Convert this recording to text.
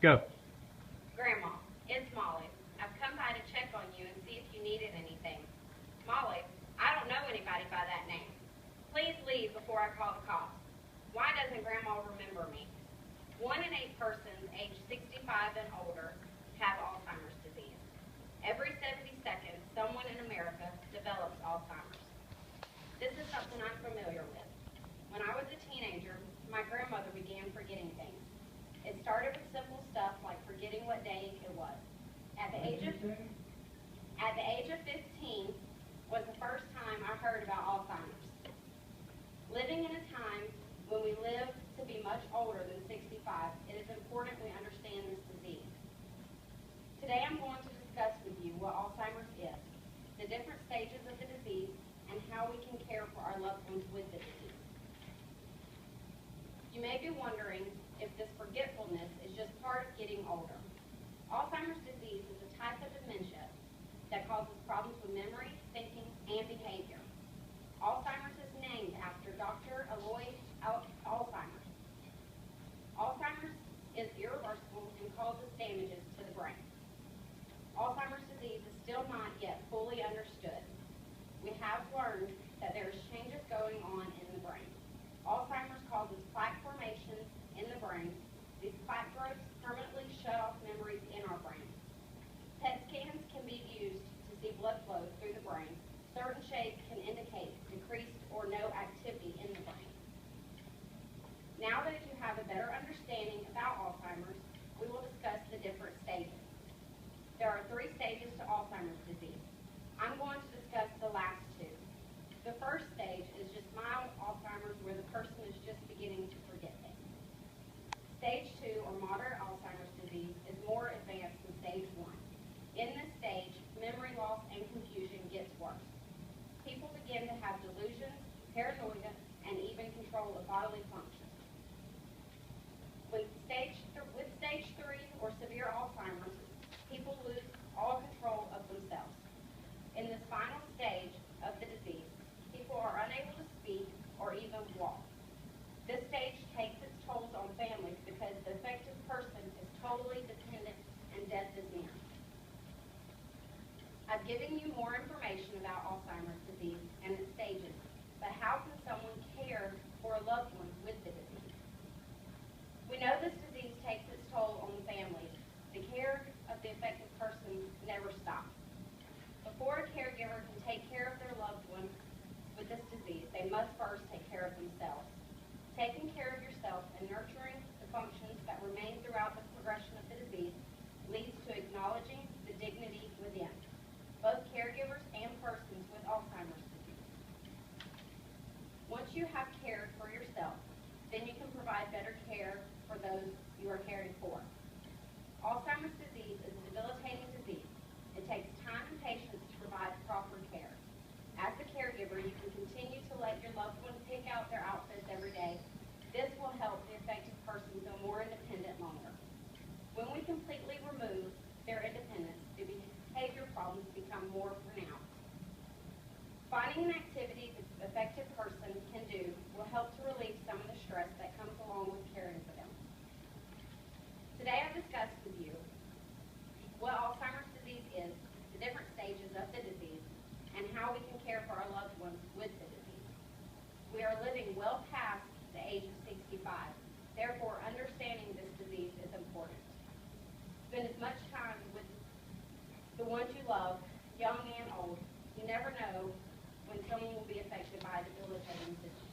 Go. Grandma, it's Molly. I've come by to check on you and see if you needed anything. Molly, I don't know anybody by that name. Please leave before I call the cops. Why doesn't Grandma remember me? 1 in 8 persons aged 65 and older have Alzheimer's disease. Every 70 seconds, someone in America develops Alzheimer's. This is something I'm familiar with. When I was a teenager, my grandmother began forgetting things. It started with simple stuff like forgetting what day it was. At the age of 15 was the first time I heard about Alzheimer's. Living in a time when we live to be much older than 65, it is important we understand this disease. Today I'm going to discuss with you what Alzheimer's is, the different stages of the disease, and how we can care for our loved ones with the disease. You may be wondering if this forgetfulness is just part of getting older. Alzheimer's disease is a type of dementia that causes problems with memory, thinking, and behavior. Alzheimer's is named after Dr. Alois Alzheimer. Alzheimer's is irreversible and causes damages to the brain. Alzheimer's disease is still not yet fully understood. We have learned that there is changes going on in the brain. Alzheimer's causes plaque formation in the brain. These plaque growths permanently shut off memories in our brain. PET scans can be used to see blood flow through the brain. Certain shapes can indicate decreased or no activity in the brain. Now that you have a better understanding about Alzheimer's, we will discuss the different stages. There are 3 stages to Alzheimer's disease. I'm going to discuss the last 2. The first stage is just mild Alzheimer's, where the person is just beginning to forget things. Stage 2, or moderate Alzheimer's disease, is more advanced than stage 1. In this stage, memory loss and confusion gets worse. People begin to have delusions, paranoia, and even control of bodily functions. With stage 3, or severe Alzheimer's, people lose all control of themselves. In this final stage of the disease, people are unable to speak or even walk. This stage takes its tolls on families because the affected person is totally dependent and death is near. I've given you more information about Alzheimer's disease and its stages, but how can someone care for a loved one with the disease? We know this disease takes its toll on the families. The care of the affected person never stops. Before a caregiver can take care of their loved one with this disease, they must first take care of themselves. Taking care of yourself and nurturing the functions that remain throughout the progression of the disease leads to acknowledging the dignity within, both caregivers and persons with Alzheimer's disease. Once you have cared for yourself, then you can provide better care for those you are caring for. Alzheimer's disease is a debilitating disease. It takes time and patience to provide proper care. As a caregiver, you can continue to let your loved one pick out their outfits every day. This will help the affected person feel more independent longer. When we completely remove their independence, the behavior problems become more pronounced. Finding an activity the affected person can do will help to relieve some of the stress that comes along with caring for them. Today I've discussed with you what Alzheimer's disease is, the different stages of the disease, and how we can care for our loved ones with the disease. We are living well past the age of 65. Therefore, understanding this disease is important. Spend as much time with the ones you love, young and old. You never know when someone will be affected by a debilitating disease.